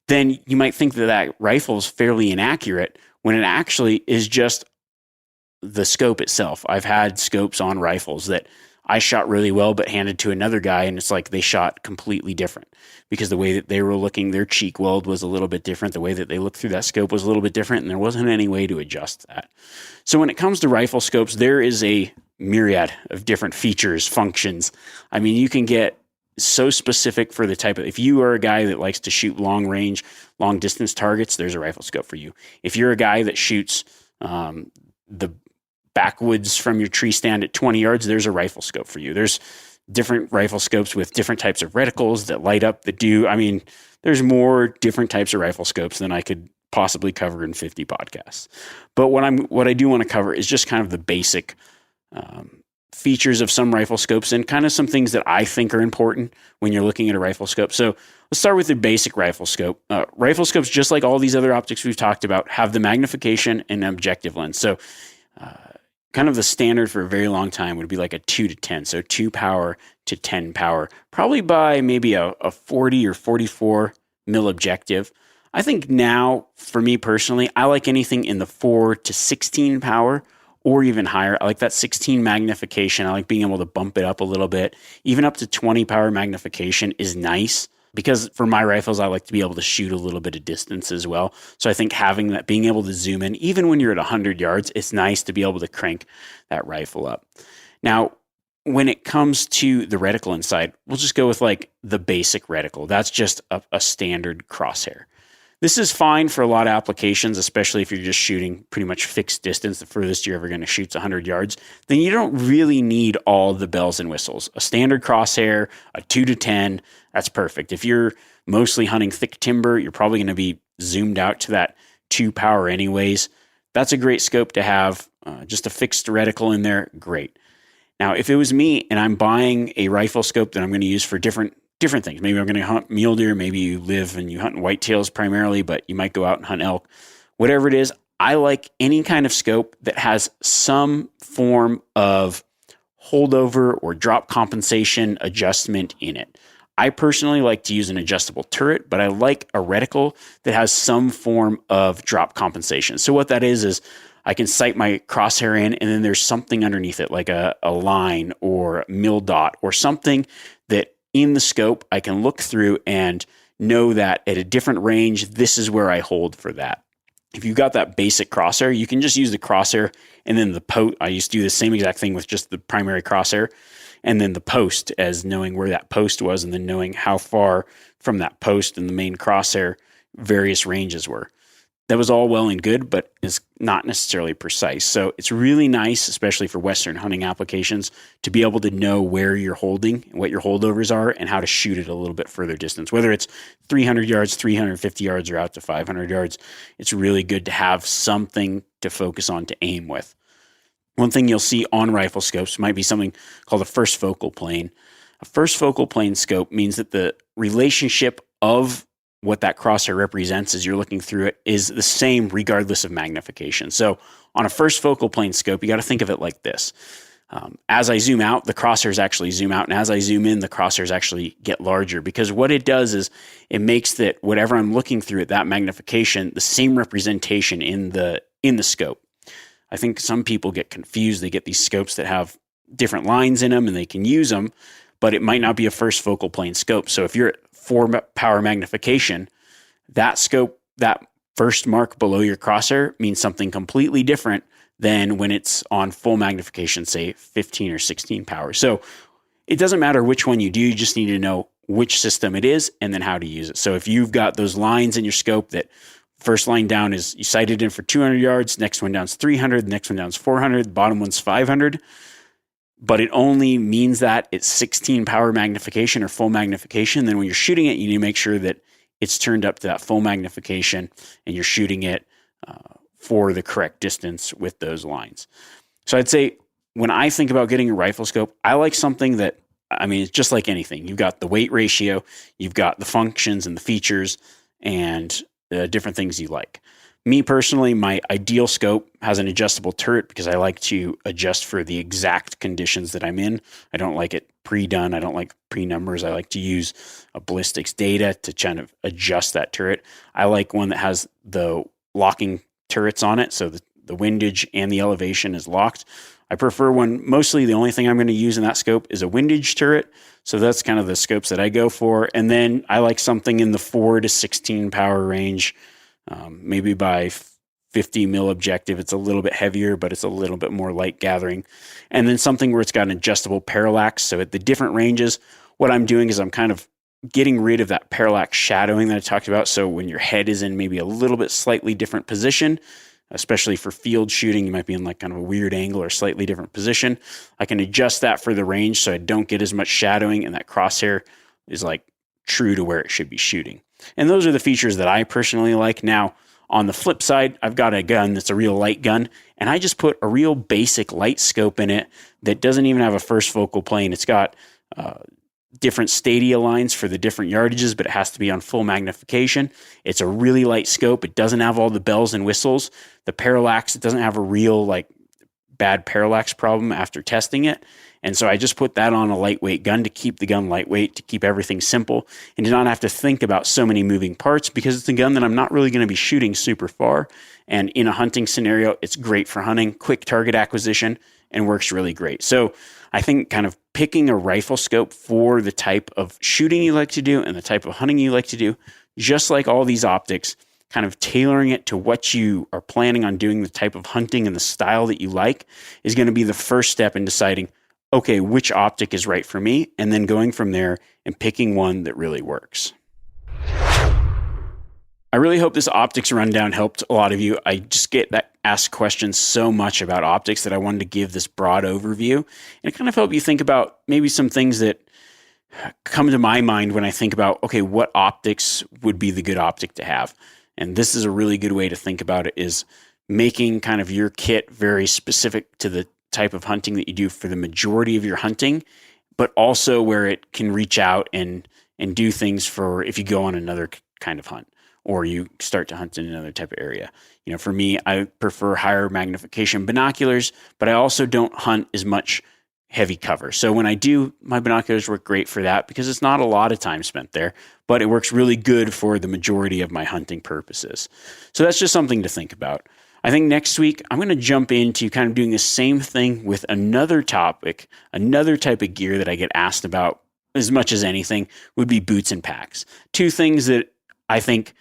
then you might think that rifle is fairly inaccurate when it actually is just the scope itself. I've had scopes on rifles that I shot really well, but handed to another guy, and it's like they shot completely different because the way that they were looking, their cheek weld was a little bit different. The way that they looked through that scope was a little bit different, and there wasn't any way to adjust that. So when it comes to rifle scopes, there is a myriad of different features, functions. I mean, you can get so specific for the type of, if you are a guy that likes to shoot long range, long distance targets, there's a rifle scope for you. If you're a guy that shoots the backwoods from your tree stand at 20 yards, there's a rifle scope for you. There's different rifle scopes with different types of reticles that light up, there's more different types of rifle scopes than I could possibly cover in 50 podcasts. But what I do want to cover is just kind of the basic features of some rifle scopes and kind of some things that I think are important when you're looking at a rifle scope. So let's start with the basic rifle scope. Rifle scopes, just like all these other optics we've talked about, have the magnification and objective lens. So kind of the standard for a very long time would be like a 2 to 10. So 2 power to 10 power, probably by maybe a 40 or 44 mil objective. I think now, for me personally, I like anything in the 4 to 16 power or even higher. I like that 16 magnification. I like being able to bump it up a little bit. Even up to 20 power magnification is nice, because for my rifles, I like to be able to shoot a little bit of distance as well. So I think having that, being able to zoom in, even when you're at 100 yards, it's nice to be able to crank that rifle up. Now, when it comes to the reticle inside, we'll just go with like the basic reticle. That's just a standard crosshair. This is fine for a lot of applications, especially if you're just shooting pretty much fixed distance. The furthest you're ever going to shoot is 100 yards. Then you don't really need all the bells and whistles. A standard crosshair, a 2 to 10, that's perfect. If you're mostly hunting thick timber, you're probably going to be zoomed out to that 2 power anyways. That's a great scope to have. Just a fixed reticle in there, great. Now, if it was me and I'm buying a rifle scope that I'm going to use for different things. Maybe I'm going to hunt mule deer. Maybe you live and you hunt whitetails primarily, but you might go out and hunt elk. Whatever it is, I like any kind of scope that has some form of holdover or drop compensation adjustment in it. I personally like to use an adjustable turret, but I like a reticle that has some form of drop compensation. So what that is I can sight my crosshair in, and then there's something underneath it, like a line or a mil dot or something that in the scope I can look through and know that at a different range, this is where I hold for that. If you've got that basic crosshair, you can just use the crosshair and then the post. I used to do the same exact thing with just the primary crosshair, and then the post as knowing where that post was, and then knowing how far from that post and the main crosshair various ranges were. That was all well and good, but it's not necessarily precise. So it's really nice, especially for Western hunting applications, to be able to know where you're holding, what your holdovers are, and how to shoot it a little bit further distance. Whether it's 300 yards, 350 yards, or out to 500 yards, it's really good to have something to focus on to aim with. One thing you'll see on rifle scopes might be something called a first focal plane. A first focal plane scope means that the relationship of what that crosshair represents as you're looking through it is the same regardless of magnification. So on a first focal plane scope, you got to think of it like this. As I zoom out, the crosshairs actually zoom out, and as I zoom in, the crosshairs actually get larger, because what it does is it makes that whatever I'm looking through at that magnification, the same representation in the scope. I think some people get confused. They get these scopes that have different lines in them and they can use them, but it might not be a first focal plane scope. So if you're at 4 power magnification, that scope, that first mark below your crosshair means something completely different than when it's on full magnification, say 15 or 16 power. So it doesn't matter which one you do, you just need to know which system it is and then how to use it. So if you've got those lines in your scope that first line down is you sighted in for 200 yards, next one down is 300, the next one down is 400, the bottom one's 500, but it only means that it's 16 power magnification or full magnification, then when you're shooting it, you need to make sure that it's turned up to that full magnification and you're shooting it for the correct distance with those lines. So I'd say when I think about getting a rifle scope, I like something that, it's just like anything. You've got the weight ratio, you've got the functions and the features and different things you like. Me personally, my ideal scope has an adjustable turret because I like to adjust for the exact conditions that I'm in. I don't like it pre-done. I don't like pre-numbers. I like to use a ballistics data to kind of adjust that turret. I like one that has the locking turrets on it, so the windage and the elevation is locked. I prefer one, mostly the only thing I'm going to use in that scope is a windage turret. So that's kind of the scopes that I go for. And then I like something in the 4 to 16 power range. Maybe by 50 mil objective, it's a little bit heavier, but it's a little bit more light gathering. And then something where it's got an adjustable parallax. So at the different ranges, what I'm doing is I'm kind of getting rid of that parallax shadowing that I talked about. So when your head is in maybe a little bit slightly different position, especially for field shooting, you might be in like kind of a weird angle or slightly different position. I can adjust that for the range so I don't get as much shadowing, and that crosshair is like true to where it should be shooting. And those are the features that I personally like. Now, on the flip side, I've got a gun that's a real light gun, and I just put a real basic light scope in it that doesn't even have a first focal plane. It's got different stadia lines for the different yardages, but it has to be on full magnification. It's a really light scope. It doesn't have all the bells and whistles. The parallax, it doesn't have a real like bad parallax problem after testing it. And so I just put that on a lightweight gun to keep the gun lightweight, to keep everything simple, and to not have to think about so many moving parts, because it's a gun that I'm not really going to be shooting super far. And in a hunting scenario, it's great for hunting, quick target acquisition, and works really great. So I think kind of picking a rifle scope for the type of shooting you like to do and the type of hunting you like to do, just like all these optics, kind of tailoring it to what you are planning on doing, the type of hunting and the style that you like, is going to be the first step in deciding, okay, which optic is right for me, and then going from there and picking one that really works. I really hope this optics rundown helped a lot of you. I just get asked questions so much about optics that I wanted to give this broad overview, and it kind of helped you think about maybe some things that come to my mind when I think about, okay, what optics would be the good optic to have? And this is a really good way to think about it, is making kind of your kit very specific to the type of hunting that you do for the majority of your hunting, but also where it can reach out and do things for if you go on another kind of hunt, or you start to hunt in another type of area. You know, for me, I prefer higher magnification binoculars, but I also don't hunt as much heavy cover. So when I do, my binoculars work great for that, because it's not a lot of time spent there, but it works really good for the majority of my hunting purposes. So that's just something to think about. I think next week, I'm going to jump into kind of doing the same thing with another topic, another type of gear that I get asked about as much as anything, would be boots and packs. Two things that I think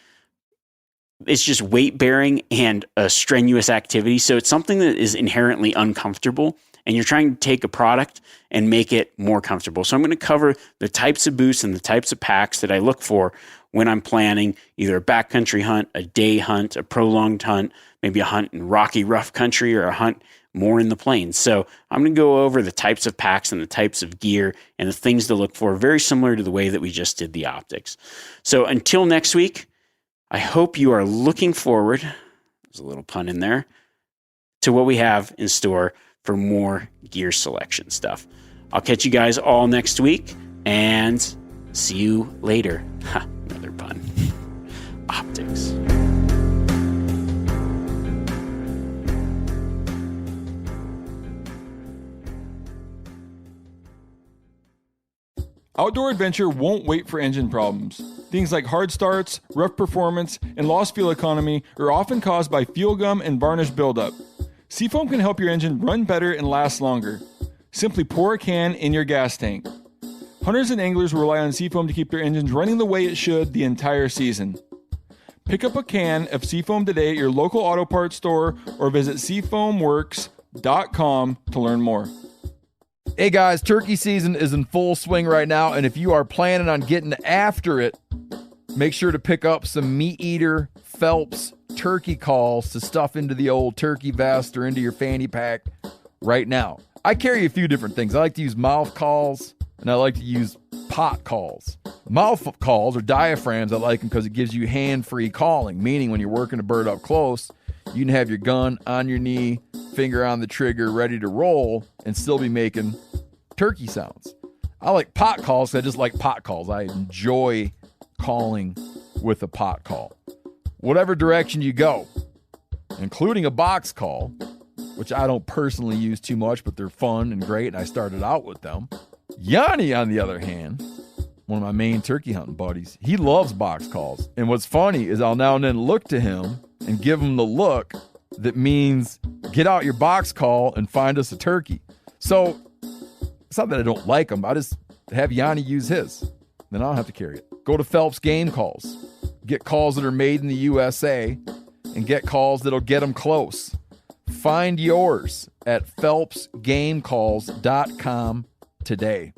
it's just weight bearing and a strenuous activity. So it's something that is inherently uncomfortable, and you're trying to take a product and make it more comfortable. So I'm going to cover the types of boots and the types of packs that I look for when I'm planning either a backcountry hunt, a day hunt, a prolonged hunt, maybe a hunt in rocky, rough country, or a hunt more in the plains. So I'm going to go over the types of packs and the types of gear and the things to look for, very similar to the way that we just did the optics. So until next week, I hope you are looking forward, there's a little pun in there, to what we have in store for more gear selection stuff. I'll catch you guys all next week, and see you later. Ha, another pun. Optics. Outdoor adventure won't wait for engine problems. Things like hard starts, rough performance, and lost fuel economy are often caused by fuel gum and varnish buildup. Seafoam can help your engine run better and last longer. Simply pour a can in your gas tank. Hunters and anglers rely on Seafoam to keep their engines running the way it should the entire season. Pick up a can of Seafoam today at your local auto parts store, or visit seafoamworks.com to learn more. Hey guys, turkey season is in full swing right now, and if you are planning on getting after it, make sure to pick up some Meat Eater Phelps turkey calls to stuff into the old turkey vest or into your fanny pack right now. I carry a few different things. I like to use mouth calls, and I like to use pot calls. Mouth calls or diaphragms, I like them because it gives you hand-free calling, meaning when you're working a bird up close, you can have your gun on your knee, finger on the trigger, ready to roll, and still be making turkey sounds. I like pot calls because I just like pot calls. I enjoy calling with a pot call. Whatever direction you go, including a box call, which I don't personally use too much, but they're fun and great, and I started out with them. Yanni, on the other hand, one of my main turkey hunting buddies, he loves box calls. And what's funny is I'll now and then look to him and give him the look that means get out your box call and find us a turkey. So it's not that I don't like them. I just have Yanni use his. Then I don't have to carry it. Go to Phelps Game Calls. Get calls that are made in the USA and get calls that'll get them close. Find yours at phelpsgamecalls.com today.